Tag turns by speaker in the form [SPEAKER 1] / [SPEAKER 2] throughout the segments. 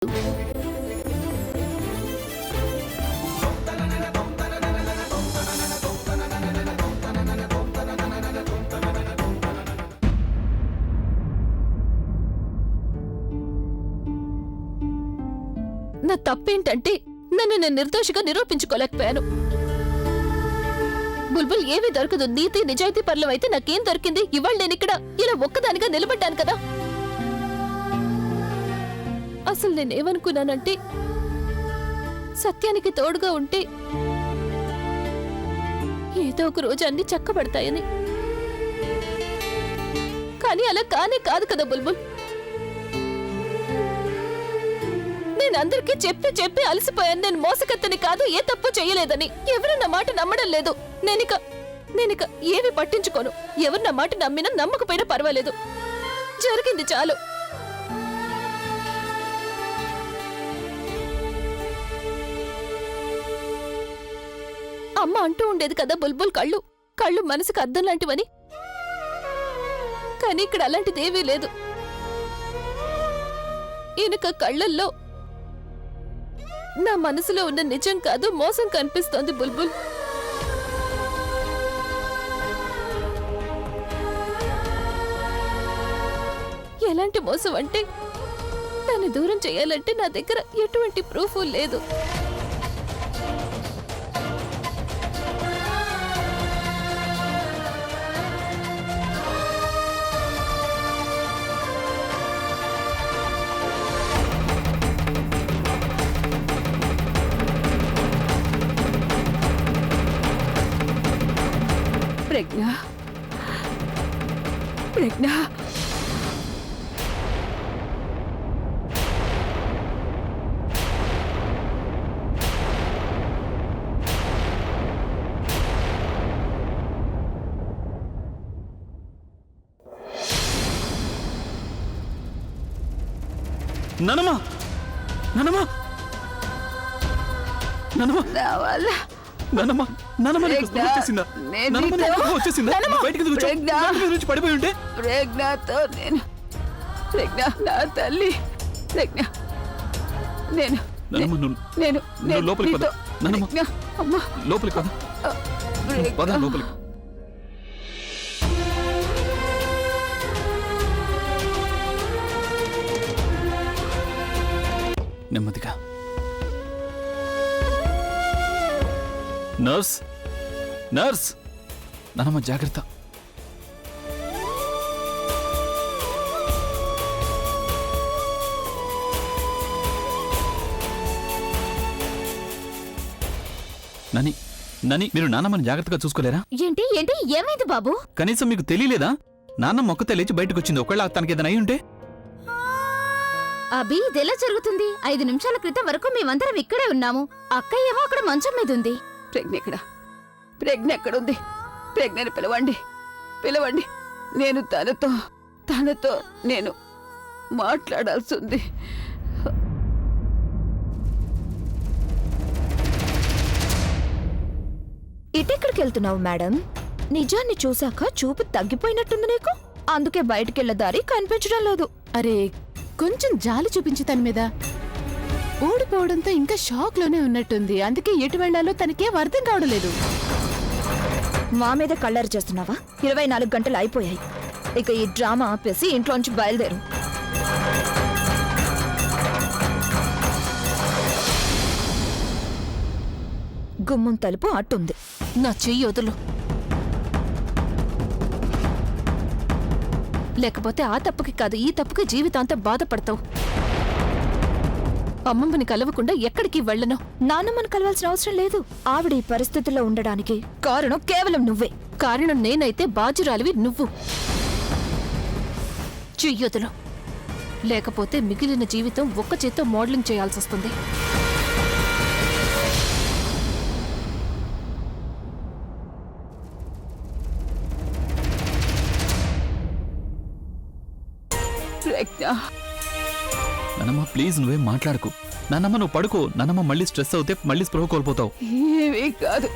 [SPEAKER 1] నా తప్పేంటంటే నన్ను నేను నిర్దోషిగా నిరూపించుకోలేకపోయాను. బుల్బుల్ ఏమీ దొరకదు. నీతి నిజాయితీ పరులం అయితే నాకేం దొరికింది? ఇవాళ నేను ఇక్కడ ఇలా ఒక్కదానిగా నిలబడ్డాను కదా. అసలు నేనేమనుకున్నానంటే సత్యానికి తోడుగా ఉంటే ఏదో ఒక రోజు అన్ని చక్కబడతాయని. కానీ అలా కానే కాదు కదా బుల్బుల్. నేను అందరికీ చెప్పి చెప్పి అలసిపోయాను. నేను మోసకత్తని కాదు, ఏ తప్పు చేయలేదని. ఎవరు నా మాట నమ్మడం లేదు. నేనిక ఏమి పట్టించుకోను. ఎవరు నా మాట నమ్మినా నమ్మకపోయినా పర్వాలేదు. జరిగింది చాలు. అమ్మ అంటూ ఉండేది కదా బుల్బుల్ కళ్ళు మనసుకు అద్దం లాంటివని. కానీ ఇక్కడ అలాంటిదేమీ లేదు. ఈయనక కళ్ళల్లో నా మనసులో ఉన్న నిజం కాదు మోసం కనిపిస్తోంది బుల్బుల్. ఎలాంటి మోసం అంటే దాన్ని దూరం చేయాలంటే నా దగ్గర ఎటువంటి ప్రూఫ్ లేదు.
[SPEAKER 2] ప్రజ్ఞ
[SPEAKER 3] నానమ్మ నానమ్మ నానమ్మ నానమ్మ నానమ్మ వచ్చేసిందా? వచ్చేసిందా? బయటికి నుంచి పడిపోయి ఉంటే
[SPEAKER 2] ప్రజ్ఞతో నేను ప్రజ్ఞ నా తల్లి ప్రజ్ఞ నేను
[SPEAKER 3] లోపలికి పద నానమ్మ, లోపలికి పద పద లోపలికి. నెమ్మదిగా. నర్స్ నర్స్ నానమ్మ జాగ్రత్త. నని నని మీరు నానమ్మని జాగ్రత్తగా చూసుకోలేరా?
[SPEAKER 1] ఏంటి ఏంటి ఏమైంది బాబు?
[SPEAKER 3] కనీసం మీకు తెలియలేదా? నాన్నమ్మ ఒక్కతే లేచి బయటకు వచ్చింది. ఒకవేళ తనకి ఏదైనా అయి ఉంటే?
[SPEAKER 1] అభి ఇదెలా జరుగుతుంది? 5 నిమిషాల క్రితం వరకు మేమందరం ఇక్కడే ఉన్నాము. అక్క ఏమో అక్కడ మంచం మీద ఉంది.
[SPEAKER 2] ప్రజ్ఞ ఎక్కడుంది? ప్రజ్ఞని పిలవండి. నేను తనతో నేను మాట్లాడాల్సి ఉంది.
[SPEAKER 1] ఇటెక్కడికి వెళ్తున్నావు మేడం? నిజాన్ని చూశాక చూపు తగ్గిపోయినట్టుంది నీకు. అందుకే బయటికెళ్లే దారి కనిపించడం లేదు.
[SPEAKER 4] అరే కొంచెం జాలి చూపించి తన మీద. ఓడిపోవడంతో ఇంకా షాక్ లోనే ఉన్నట్టుంది. అందుకే ఎటు వెళ్లాలో తనకేం అర్థం కావడం లేదు.
[SPEAKER 1] మా మీద కళ్ళారు చేస్తున్నావా? 24 గంటలు అయిపోయాయి. ఇక ఈ డ్రామా ఆపేసి ఇంట్లోంచి బయలుదేరు. గుమ్మం తలుపు అట్టుంది. నా చెయ్యి వదులు. లేకపోతే ఆ తప్పుకి కాదు ఈ తప్పుకి జీవితాంతం బాధపడతావు. అమ్మమ్మని కలవకుండా ఎక్కడికి వెళ్ళను. నాన్నమ్మని కలవాల్సిన అవసరం లేదు. ఆవిడ ఈ పరిస్థితుల్లో ఉండడానికి కారణం కేవలం నువ్వే. కారణం నేనైతే బాజురాలివి నువ్వు. చెయ్యొదులు. లేకపోతే మిగిలిన జీవితం ఒక్క చేత్తో మోడలింగ్ చేయాల్సి వస్తుంది.
[SPEAKER 3] నానమ్మ ప్లీజ్ నువ్వేం మాట్లాడకు. నానమ్మ నువ్వు పడుకో. నానమ్మ మళ్ళీ స్ట్రెస్ అవుతే మళ్ళీ స్పృహ కోల్పోతావు.
[SPEAKER 2] ఏమీ కాదు.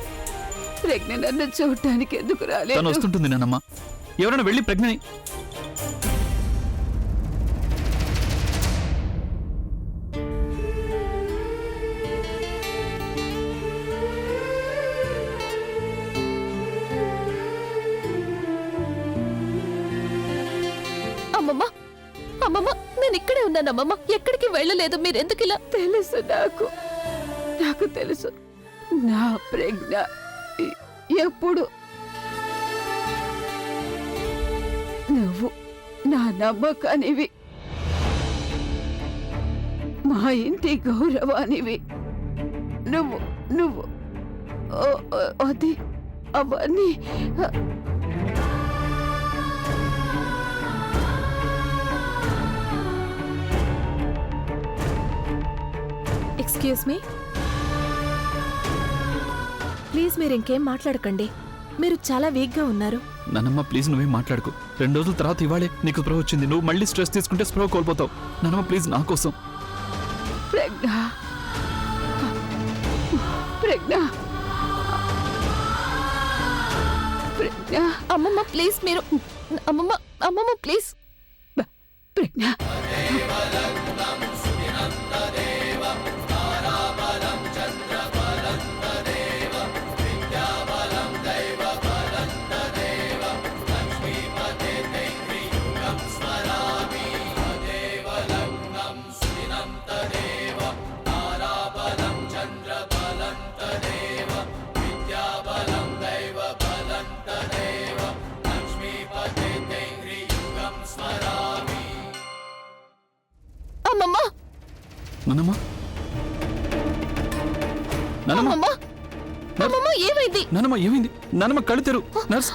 [SPEAKER 2] ప్రజ్ఞ నన్ను చూడటానికి ఎందుకు రాలేదు?
[SPEAKER 3] తను వస్తుంటుంది నానమ్మ. ఎవరైనా వెళ్ళి ప్రజ్ఞని.
[SPEAKER 1] నేను ఇక్కడే ఉన్నాను అమ్మమ్మ, ఎక్కడికి వెళ్ళలేదు. మీరెందుకు ఇలా?
[SPEAKER 2] తెలుసు నాకు తెలుసు. నా ప్రజ్ఞ ఎప్పుడు నువ్వు నా నమ్మకానివి, మా ఇంటి గౌరవానివి. నువ్వు అది అవన్నీ
[SPEAKER 1] ఎక్స్క్యూజ్ మీ, ప్లీజ్ మీరు ఇంకేం మాట్లాడకండి. మీరు చాలా వీక్గా ఉన్నారు.
[SPEAKER 3] నానమ్మ ప్లీజ్ నువ్వేం మాట్లాడుకో. 2 రోజుల తర్వాత ఇవాళే నీకు స్పృహ వచ్చింది. నువ్వు మళ్ళీ స్ట్రెస్ తీసుకుంటే స్పృహ కోల్పోతావు. నానమ్మ ప్లీజ్ నా కోసం.
[SPEAKER 2] ప్రజ్ఞ
[SPEAKER 1] అమ్మమ్మ ప్లీజ్ మీరు, అమ్మమ్మ ప్లీజ్.
[SPEAKER 2] ప్రజ్ఞ
[SPEAKER 3] నానమ్మ
[SPEAKER 1] అమ్మమ్మ ఏమైంది?
[SPEAKER 3] నానమ్మ ఏమైంది? నానమ్మ కళ్ళు తెరు. నర్స్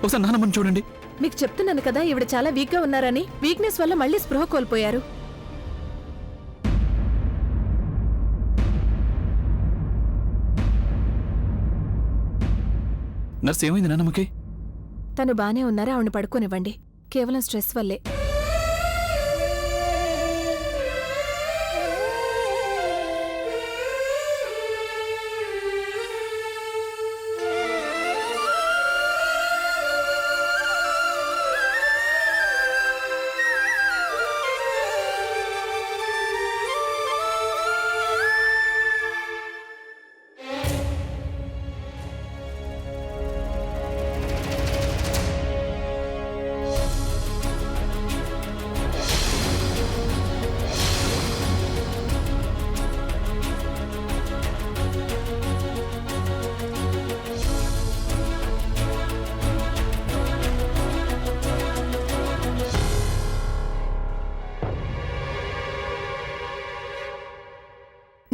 [SPEAKER 3] ఒకసారి నానమ్మని చూడండి.
[SPEAKER 1] మీకు చెప్తున్నాను కదా, ఈవిడ చాలా వీక్ గా ఉన్నారని. వీక్నెస్ వల్ల మళ్ళీ స్పృహ కోల్పోయారు.
[SPEAKER 3] నర్స్ ఏమైంది నానమ్మకి?
[SPEAKER 1] తను బానే ఉన్నారా? ఆవిడ పడుకోనివ్వండి. కేవలం స్ట్రెస్ వల్లే.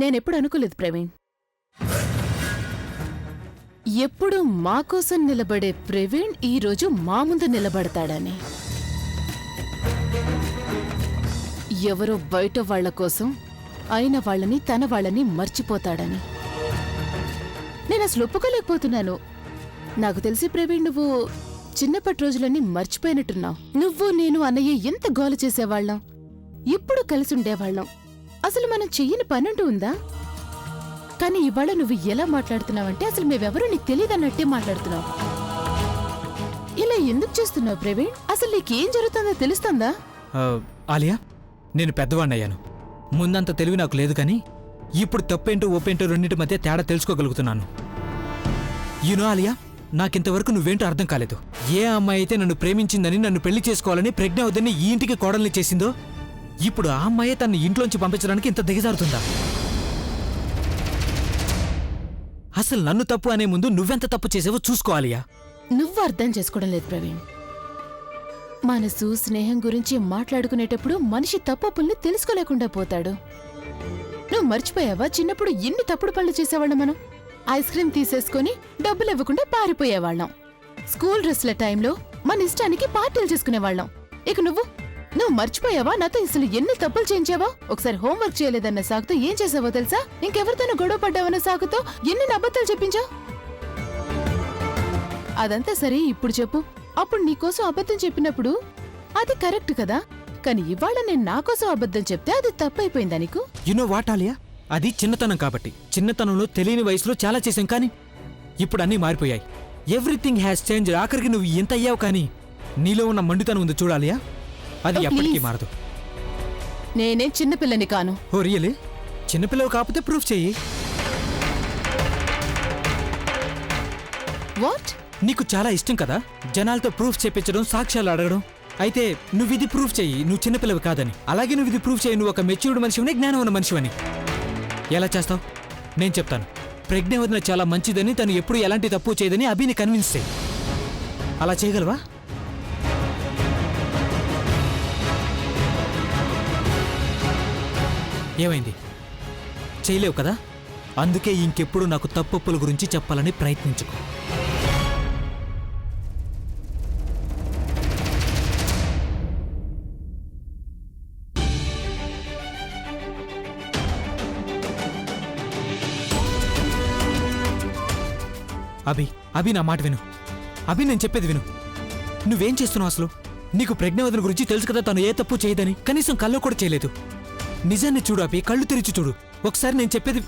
[SPEAKER 4] నేనెప్పుడు అనుకోలేదు ప్రవీణ్, ఎప్పుడు మా కోసం నిలబడే ప్రవీణ్ ఈరోజు మా ముందు నిలబడతాడని. ఎవరో బయట వాళ్ల కోసం అయిన వాళ్ళని తన వాళ్ళని మర్చిపోతాడని. నేనసలు ఒప్పుకోలేకపోతున్నాను. నాకు తెలిసి ప్రవీణ్, నువ్వు చిన్నప్పటి రోజులన్నీ మర్చిపోయినట్టున్నావు. నువ్వు నేను అన్నయ్య ఎంత గోల చేసేవాళ్ళం, ఇప్పుడు కలిసి ఉండేవాళ్ళం. అసలు మనం చెయ్యని పనుంటూ ఉందా? కానీ ఇవాళ నువ్వు ఎలా మాట్లాడుతున్నావంటే అసలు మేమెవరూ నీకు తెలియదన్నట్టే మాట్లాడుతున్నావు. ఇలా ఎందుకు చేస్తున్నావు ప్రవీణ్? అసలు నీకేం జరుగుతుందో తెలుస్తుందా?
[SPEAKER 5] ఆలియా, నేను పెద్దవాణ్ణయ్యాను. ముందంత తెలివి నాకు లేదు, కానీ ఇప్పుడు తప్పేంటో ఒప్పేంటో రెండింటి మధ్య తేడా తెలుసుకోగలుగుతున్నాను. యూనో ఆలియా, నాకింతవరకు నువ్వేంటో అర్థం కాలేదు. ఏ అమ్మాయి అయితే నన్ను ప్రేమించిందని, నన్ను పెళ్లి చేసుకోవాలని ప్రజ్ఞ వద్దని ఈ ఇంటికి కోడల్ని చేసిందో, ఇప్పుడు ఆ అమ్మాయే తన ఇంట్లోంచి పంపించడానికి ఇంత దిగజారుతుందా? అసలు నన్ను తప్పు అనే ముందు నువ్వెంత తప్పు చేసావో చూసుకోవాలియా.
[SPEAKER 4] నువ్వు అర్థం చేసుకోవడం లేదు ప్రవీణ్. మనసు స్నేహం గురించి మాట్లాడుకునేటప్పుడు మనిషి తప్పుల్ని తెలుసుకోలేకుండా పోతాడు. నువ్వు మర్చిపోయావా చిన్నప్పుడు ఎన్ని తప్పుడు పనులు చేసేవాళ్ళం? మనం ఐస్ క్రీమ్ తీసేసుకుని డబ్బులు ఇవ్వకుండా పారిపోయేవాళ్ళం. స్కూల్ డ్రెస్ల టైంలో మన ఇష్టానికి పార్టీలు చేసుకునేవాళ్ళం. ఇక నువ్వు మర్చిపోయావా నాతో అసలు ఎన్ని తప్పులు చేయించావో? ఒకసారి హోంవర్క్ చేయలేదన్న సాకుతో ఏం చేసావో తెలుసా? ఇంకెవరితోనూ గొడవ పడ్డావన్న సాకుతో ఎన్ని అబద్ధాలు చెప్పించావు? అదంతా సరే, ఇప్పుడు చెప్పు. అప్పుడు నీకోసం అబద్ధం చెప్పినప్పుడు అది కరెక్ట్ కదా, కానీ ఇవాళ నేను నా కోసం అబద్ధం చెప్తే అది తప్పైపోయిందా నీకు?
[SPEAKER 5] యునో వాట్ ఆలియా, అది చిన్నతనం కాబట్టి. చిన్నతనంలో తెలియని వయసులో చాలా చేశాం, కానీ ఇప్పుడు అన్నీ మారిపోయాయి. Everything has change. ఆఖరికి నువ్వు ఎంత అయ్యావు, కానీ నీలో ఉన్న మండుతనం ఉంది చూడాలియా, అది ఎప్పటికీ మారదు.
[SPEAKER 4] నేనే చిన్నపిల్లని కాను.
[SPEAKER 5] Oh really? చిన్నపిల్లవు కాకపోతే ప్రూఫ్ చెయ్యి.
[SPEAKER 4] వాట్?
[SPEAKER 5] నీకు చాలా ఇష్టం కదా జనాలతో ప్రూఫ్ చెప్పించడం, సాక్ష్యాలు అడగడం. అయితే నువ్వు ఇది ప్రూఫ్ చెయ్యి నువ్వు చిన్నపిల్లవి కాదని. అలాగే నువ్వు ఇది ప్రూఫ్ చెయ్యి నువ్వు ఒక మెచ్యూర్డ్ మనిషివని, జ్ఞానం ఉన్న మనిషివని. ఎలా చేస్తావు? నేను చెప్తాను. ప్రజ్ఞ వదిన చాలా మంచిదని, తను ఎప్పుడు ఎలాంటి తప్పు చేయదని అభిని కన్విన్స్ చేయి. అలా చేయగలవా? ఏమైంది? చేయలేవు కదా? అందుకే ఇంకెప్పుడు నాకు తప్పుల గురించి చెప్పాలని ప్రయత్నించుకో. అభి నా మాట విను. అభి నేను చెప్పేది విను. నువ్వేం చేస్తున్నావు అసలు? నీకు ప్రజ్ఞావదన గురించి తెలుసు కదా, తను ఏ తప్పు చేయదని. కనీసం కల్లో కూడా చేయలేదు. నిజాన్ని చూడు అభి, కళ్ళు తెరిచి చూడు. ఒకసారి నేను చెప్పేది.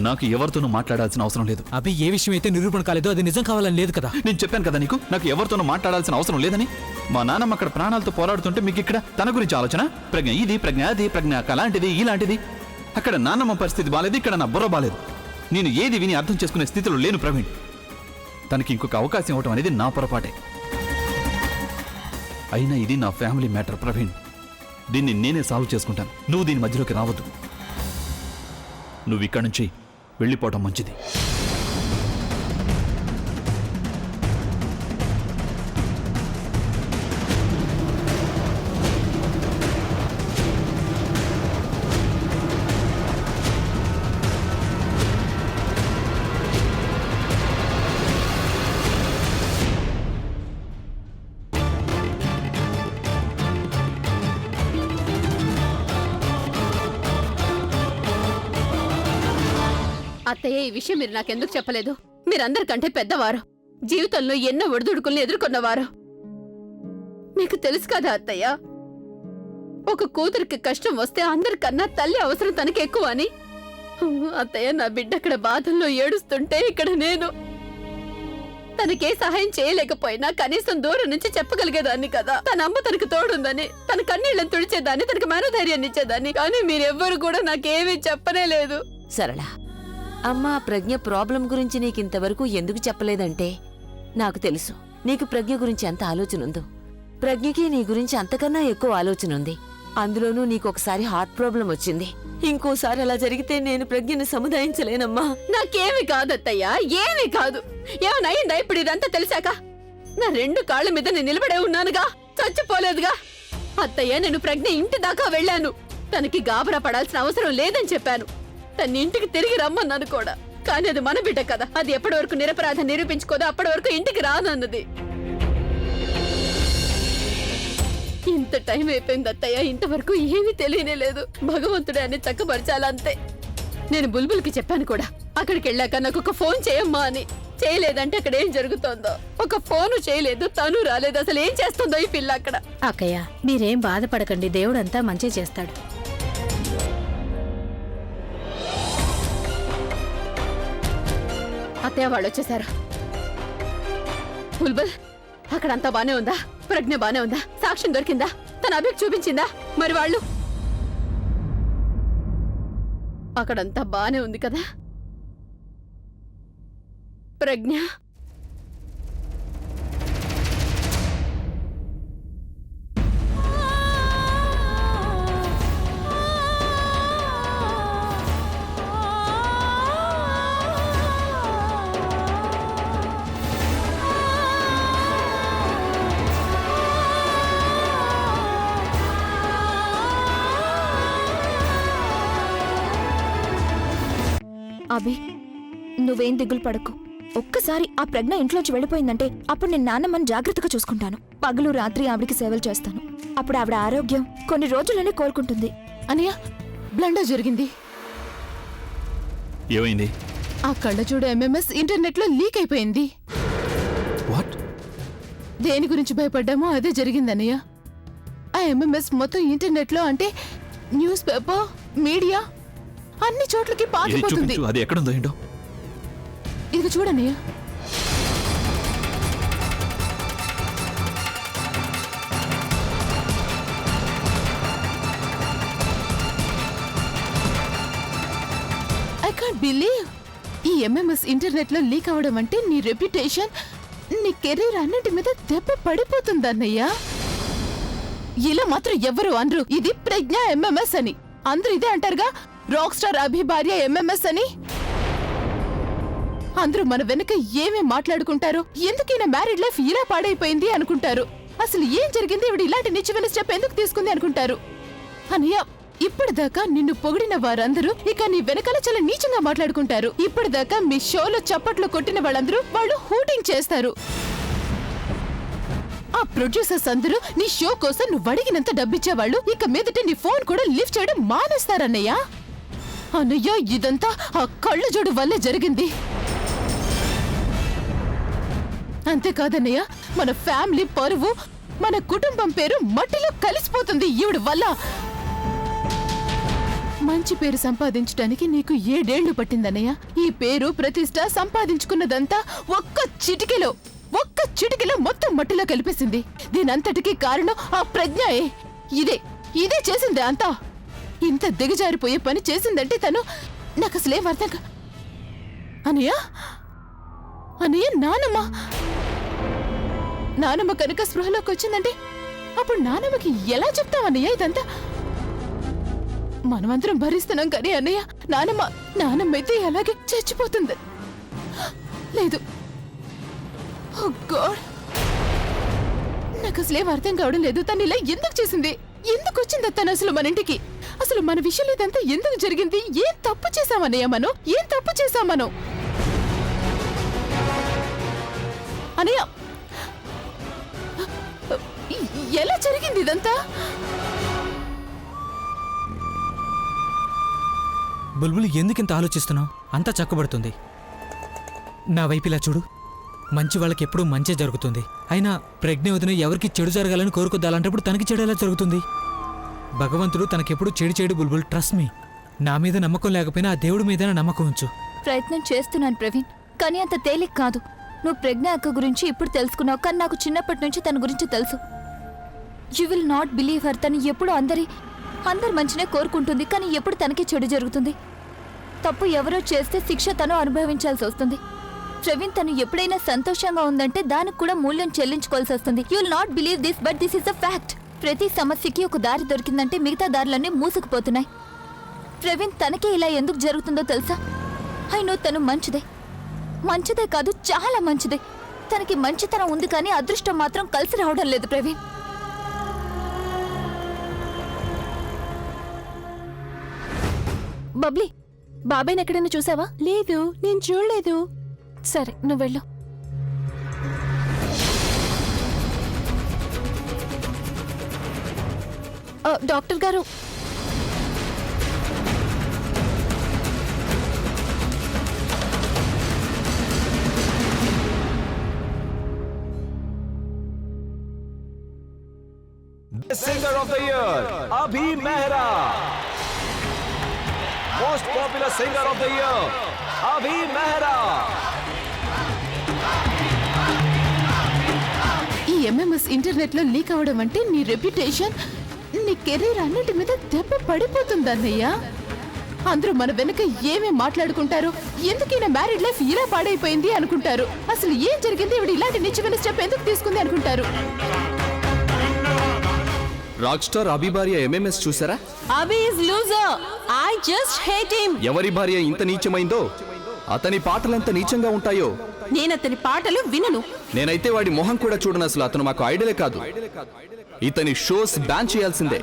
[SPEAKER 3] నాకు ఎవరితోనూ మాట్లాడాల్సిన అవసరం లేదు.
[SPEAKER 5] అభి, ఏ విషయం అయితే నిరూపణ కాలేదో అది నిజం కావాలని లేదు కదా.
[SPEAKER 3] నేను చెప్పాను కదా నీకు, నాకు ఎవరితోనూ మాట్లాడాల్సిన అవసరం లేదని. మా నాన్నమ్మ అక్కడ ప్రాణాలతో పోరాడుతుంటే మీకు ఇక్కడ తన గురించి ఆలోచన. ప్రజ్ఞ ఇది, ప్రజ్ఞ అది, ప్రజ్ఞ అలాంటిది ఇలాంటిది. అక్కడ నాన్నమ్మ పరిస్థితి బాలేదు, ఇక్కడ నా బుర్ర బాలేదు. నేను ఏది విని అర్థం చేసుకునే స్థితిలో లేను ప్రవీణ్. తనకి ఇంకొక అవకాశం ఇవ్వటం అనేది నా పొరపాటే. అయినా ఇది నా ఫ్యామిలీ మ్యాటర్ ప్రవీణ్. దీన్ని నేనే సాల్వ్ చేసుకుంటాను. నువ్వు దీని మధ్యలోకి రావద్దు. నువ్వు ఇక్కడి నుంచి వెళ్ళిపోవటం మంచిది.
[SPEAKER 2] అత్తయ్య, ఈ విషయం మీరు నాకెందుకు చెప్పలేదు? మీరందరికంటే పెద్దవారు, జీవితంలో ఎన్నో ఒడిదుడుకుల్ని ఎదుర్కొన్నవారు. మీకు తెలుసు కదా అత్తయ్య, ఒక కూతురికి కష్టం వస్తే అందరికన్నా తల్లి అవసరం తనకి ఎక్కువ అని. అత్తయ్య, నా బిడ్డ అక్కడ బాధల్లో ఏడుస్తుంటే ఇక్కడ నేను తనకే సహాయం చేయలేకపోయినా కనీసం దూరం నుంచి చెప్పగలిగేదాన్ని కదా. తన అమ్మ తనకు తోడుందని, తన కన్నీళ్ళని తుడిచేదాన్ని, తనకి మనోధైర్యాన్ని ఇచ్చేదాన్ని. కానీ మీరెవ్వరు కూడా నాకేమీ చెప్పనే లేదు.
[SPEAKER 6] సరళ, అమ్మా ప్రజ్ఞ ప్రాబ్లం గురించి నీకింతవరకు ఎందుకు చెప్పలేదంటే, నాకు తెలుసు నీకు ప్రజ్ఞ గురించి ఎంత ఆలోచన ఉందో. ప్రజ్ఞకి నీ గురించి అంతకన్నా ఎక్కువ ఆలోచన ఉంది. అందులోనూ నీకొకసారి హార్ట్ ప్రాబ్లం వచ్చింది. ఇంకోసారి అలా జరిగితే నేను ప్రజ్ఞను సముదాయించలేనమ్మా.
[SPEAKER 2] నాకేమి కాదత్తయ్యా, ఏమీ కాదు. ఏమనయిందా ఇప్పుడు ఇదంతా తెలిసాక? నా 2 కాళ్ళ మీద నేను నిలబడే ఉన్నానుగా, చచ్చిపోలేదుగా. అత్తయ్య, నేను ప్రజ్ఞ ఇంటి దాకా వెళ్ళాను. తనకి గాబరా పడాల్సిన అవసరం లేదని చెప్పాను. తన ఇంటికి తిరిగి రమ్మన్నాను కూడా. కానీ అది మన బిడ్డ కదా, అది ఎప్పటి వరకు నిరపరాధం నిరూపించుకోదో అప్పటి వరకు ఇంటికి రానన్నది. ఇంత టైం అయిపోయింది అత్తయ్య, ఇంతవరకు ఏమీ తెలియనే లేదు. భగవంతుడే అన్ని చక్కబరచాలంతే. నేను బుల్బుల్కి చెప్పాను కూడా, అక్కడికి వెళ్ళాక నాకు ఒక ఫోన్ చేయమ్మా అని. చేయలేదంటే అక్కడ ఏం జరుగుతోందో. ఒక ఫోను చేయలేదు, తను రాలేదు. అసలు ఏం చేస్తుందో ఈ పిల్ల అక్కడ.
[SPEAKER 7] అక్కయ్య, మీరేం బాధపడకండి, దేవుడంతా మంచి చేస్తాడు.
[SPEAKER 2] అత్తయ్య, వాళ్ళు వచ్చేసారు. బుల్బుల్, అక్కడంతా బానే ఉందా? ప్రజ్ఞ బానే ఉందా? సాక్ష్యం దొరికిందా? తన అభికి చూపించిందా? మరి వాళ్ళు అక్కడంతా బానే ఉంది కదా? ప్రజ్ఞ
[SPEAKER 8] అభి, నువ్వేం దిగులు పడకు. ఒక్కసారి ఆ ప్రజ్ఞ ఇంట్లోంచి వెళ్ళిపోయిందంటే అప్పుడు నేను నాన్నమ్మని జాగ్రత్తగా చూసుకుంటాను. పగలు రాత్రి ఆవిడికి సేవలు చేస్తాను. అప్పుడు ఆవిడ ఆరోగ్యం కొన్ని రోజుల్లోనే కోలుకుంటుంది.
[SPEAKER 4] అనయ్య, బ్లండర్ జరిగింది.
[SPEAKER 3] ఏమైంది?
[SPEAKER 4] ఆ కళ్ళజోడు ఎంఎంఎస్ ఇంటర్నెట్ లో లీక్ అయిపోయింది.
[SPEAKER 3] వాట్?
[SPEAKER 4] దేని గురించి భయపడ్డామో అదే జరిగింది అన్నయ్య. ఆ ఎంఎంఎస్ మొత్తం ఇంటర్నెట్ లో, అంటే న్యూస్ పేపర్, మీడియా అన్ని చోట్లకి పాకిపోతుంది.
[SPEAKER 3] అది ఎక్కడుందో ఏంటో.
[SPEAKER 4] ఇది చూడన్నయ్య. ఐ కాంట్ బిలీవ్ ఈ ఎంఎంఎస్ ఇంటర్నెట్ లో లీక్ అవడం అంటే నీ రెప్యుటేషన్, నీ కెరీర్ అన్నిటి మీద దెబ్బ పడిపోతుందన్నయ్యా. ఇలా మాత్రం ఎవరు అనరు ఇది ప్రజ్ఞ ఎంఎంఎస్ అని. అందరూ ఇదే అంటారుగా, రాక్ స్టార్ అభి భార్య ఎంఎంఎస్ అని. అందరూ మన వెనక ఏమేం మాట్లాడుకుంటారు, ఎందుకైనా మ్యారీడ్ లైఫ్ ఇలా పాడైపోయింది అనుకుంటారు. అసలు ఏం జరిగింది, ఇవిడ ఇలాంటి నిత్యమైన స్టెప్ ఎందుకు తీసుకుంది అనుకుంటారు. అనియా, ఇప్పటిదాకా నిన్ను పొగిడిన వారందరూ ఇక నీ వెనకాల చాలా నీచంగా మాట్లాడుకుంటారు. ఇప్పటిదాకా మీ షోలో చప్పట్లు కొట్టిన వాళ్ళందరూ వాళ్ళు హూటింగ్ చేస్తారు. ఆ ప్రొడ్యూసర్స్ అందరూ నీ షో కోసం నువ్వు అడిగినంత డబ్బిచ్చేవాళ్ళు ఇక మీదట నీ ఫోన్ కూడా లిఫ్ట్ చేయడం మానేస్తారన్నయ్యా. అన్నయ్య, ఇదంతా ఆ కళ్ళ జోడు వల్లే జరిగింది. అంతేకాదన్నయ్య, మన ఫ్యామిలీ పరువు, మన కుటుంబం పేరు మట్టిలో కలిసిపోతుంది ఈవిడ వల్ల. మంచి పేరు సంపాదించడానికి నీకు 7 ఏళ్లు పట్టిందన్నయ్య. ఈ పేరు ప్రతిష్ట సంపాదించుకున్నదంతా ఒక్క చిటికెలో మొత్తం మట్టిలో కలిపేసింది. దీనంతటికీ కారణం ఆ ప్రజ్ఞయే. ఇదే చేసిందే అంతా. ఇంత దిగజారిపోయే పని చేసిందంటే తను నాకు అసలేం అర్థం అన్నయ్య నానమ్మ కనుక స్పృహలోకి వచ్చిందంటే అప్పుడు నానమ్మకి ఎలా చెప్తామన్నయ్య ఇదంతా? మనమందరం భరిస్తున్నాం కానీ అన్నయ్య, నానమ్మ అయితే అలాగే చచ్చిపోతుంది. లేదు, ఓ గాడ్, నాకు అసలేం అర్థం కావడం లేదు. తను ఇలా ఎందుకు చేసింది? ఎందుకు వచ్చింది తను అసలు మన ఇంటికి? అసలు మన విషయంలో ఇదంతా ఎందుకు జరిగింది? ఏం తప్పు చేశామన్నయ్య మనం? ఏం తప్పు చేశాం మనం? అన్నయ్య, ఎలా జరిగింది ఇదంతా?
[SPEAKER 5] బుల్బుల్, ఎందుకింత ఆలోచిస్తున్నావు? అంతా చక్కబడుతుంది. నా వైపు ఇలా చూడు. మంచి వాళ్ళకి ఎప్పుడూ మంచే జరుగుతుంది. అయినా ప్రజ్ఞ వదిన ఎవరికి చెడు జరగాలని కోరుకోదాలంటప్పుడు తనకి చెడు ఎలా జరుగుతుంది? భగవంతుడు తనకెప్పుడు చెడు బుల్బుల్, ట్రస్ట్ మీ. నా మీద నమ్మకం లేకపోయినా ఆ దేవుడి మీద నమ్మకం ఉంచు.
[SPEAKER 8] ప్రయత్నం చేస్తున్నాను ప్రవీణ్, కానీ అంత తేలిక కాదు. నువ్వు ప్రజ్ఞ అక్క గురించి ఇప్పుడు తెలుసుకున్నావు, కానీ నాకు చిన్నప్పటి నుంచి తన గురించి తెలుసు. You will not believe her. తను ఎప్పుడు అందరి మంచినే కోరుకుంటుంది, కానీ ఎప్పుడు తనకి చెడు జరుగుతుంది. తప్పు ఎవరో చేస్తే శిక్ష తను అనుభవించాల్సి వస్తుంది. ప్రవీణ్, తను ఎప్పుడైనా సంతోషంగా ఉందంటే దానికి కూడా మూల్యం చెల్లించుకోవాల్సి వస్తుంది. You will not believe this, but this is a fact. ప్రతి సమస్యకి ఒక దారి దొరికిందంటే మిగతా దారులన్నీ మూసుకుపోతున్నాయి. ప్రవీణ్, తనకే ఇలా ఎందుకు జరుగుతుందో తెలుసా? అయినో తను మంచిదే కాదు, చాలా మంచిదే. తనకి మంచితనం ఉంది, కానీ అదృష్టం మాత్రం కలిసి రావడం లేదు ప్రవీణ్.
[SPEAKER 1] బబ్లీ, బాబాయ్ని ఎక్కడైనా చూసావా?
[SPEAKER 7] లేదు, నేను చూడలేదు.
[SPEAKER 1] సరే, నువ్వు వెళ్ళు. డాక్టర్ గారు,
[SPEAKER 9] Singer of the year, Abhi Mehra. Most popular singer of the year, Abhi Mehra.
[SPEAKER 4] ఈ ఎంఎంఎస్ ఇంటర్నెట్ లో లీక్ అవడం అంటే నీ రెప్యుటేషన్, నీ కెరీర్ అన్నిటి మీద దెబ్బ పడిపోతుందన్నయ్యా. అందరూ మన వెనక ఏమేం మాట్లాడుకుంటారు, ఎందుకైనా మ్యారీడ్ లైఫ్ ఇలా పాడైపోయింది అనుకుంటారు. అసలు ఏం జరిగింది, ఇవిడ ఇలాంటి నిత్యమైన స్టెప్ ఎందుకు తీసుకుంది అనుకుంటారు.
[SPEAKER 10] రాక్ స్టార్ అభి భార్య ఎంఎంఎస్ చూసారా?
[SPEAKER 7] Abhi is loser. I just hate him.
[SPEAKER 10] ఎవరి భార్య ఇంత నీచమైందో, అతని పాటలెంత నీచంగా ఉంటాయో.
[SPEAKER 7] నేను అతని పాటలు వినను.
[SPEAKER 10] నేనైతే వాడి మొహం కూడా చూడను. అసలు అతను మాకు ఐడలే కాదు. ఇతని షోస్ బ్యాన్ చేయాల్సిందే.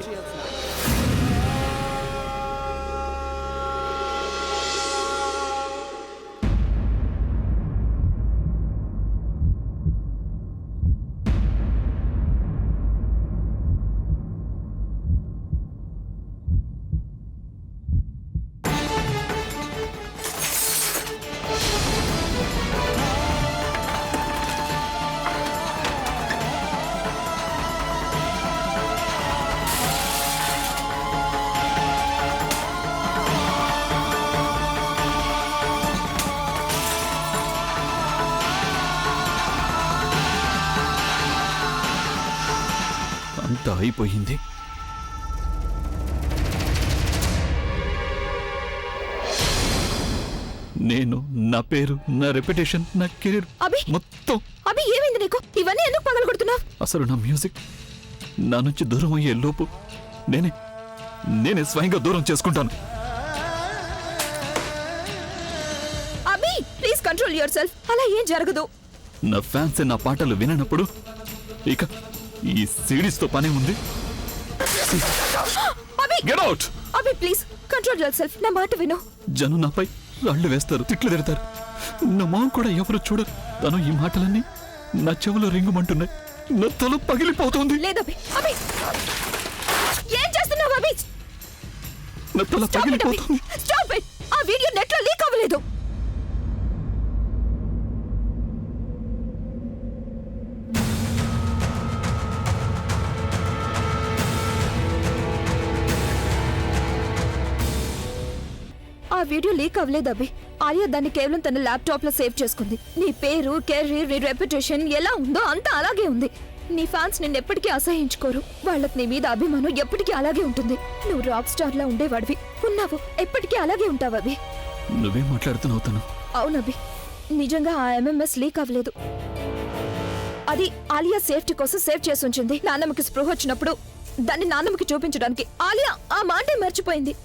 [SPEAKER 3] అంతా అయిపోయింది. నేను, నా పేరు, నా రెప్యుటేషన్, నా కెరీర్
[SPEAKER 8] అభి!
[SPEAKER 3] మొత్తం.
[SPEAKER 8] అభి ఏమైంది నీకు? ఇవన్నీ ఎందుకు పగలగొడుతున్నావు?
[SPEAKER 3] అసలు నా మ్యూజిక్ నా నుంచి దూరం అయ్యే లోపు నేనే స్వయంగా దూరం చేసుకుంటాను.
[SPEAKER 8] అభి ప్లీజ్ కంట్రోల్ యువర్ సెల్ఫ్. అలా ఏం జరగదు.
[SPEAKER 3] నా ఫ్యాన్స్ నా పాటలు విననప్పుడు ఇక ఈ సిడీస్ తో పనే ఉంది.
[SPEAKER 8] Abhi
[SPEAKER 3] get out.
[SPEAKER 8] Abhi please control yourself. నా మాట విను.
[SPEAKER 3] జనం నాపై రాళ్ళు వేస్తారు, తిట్లు తిడతారు. నా మొహం కూడా ఎవరు చూడరు. తను ఈ మాటలన్నీ నా చెవులో రింగుమంటున్నాయి. నా తల పగిలిపోతుంది.
[SPEAKER 8] లేదభి. అభి ఏం చేస్తున్నావు అభి?
[SPEAKER 3] నా తల పగిలిపోతుంది.
[SPEAKER 8] Stop it. ఆ వీడియో నెట్ లో లీక్ అవ్వలేదు. ఆ వీడియో లీక్ అవ్వలేదు అభి. ఆలియా దాన్ని కేవలం తన ల్యాప్టాప్ లో సేవ్ చేసుకుంది. నీ పేరు, కెరీర్, నీ రెప్యుటేషన్ ఎలా ఉందో అంతా అలాగే ఉంది. నీ ఫ్యాన్స్ నిన్ను ఎప్పటికీ అసహించుకోరు. వాళ్ళకి నీ మీద అభిమానం ఎప్పటికీ అలాగే ఉంటుంది. నువ్వు రాక్ స్టార్ లా ఉండేవాడివి, ఉన్నావు, ఎప్పటికీ అలాగే ఉంటావు అభి.
[SPEAKER 3] నువ్వేం మాట్లాడుతున్నావు? తను
[SPEAKER 8] అవునభి, నిజంగా ఆ ఎంఎంఎస్ లీక్ అవ్వలేదు. అది ఆలియా సేఫ్టీ కోసం సేవ్ చేసి ఉంచింది. నాన్నమ్మకి స్పృహ వచ్చినప్పుడు దాన్ని నాన్నమ్మకి చూపించడానికి. ఆలియా ఆ మాటే మర్చిపోయింది.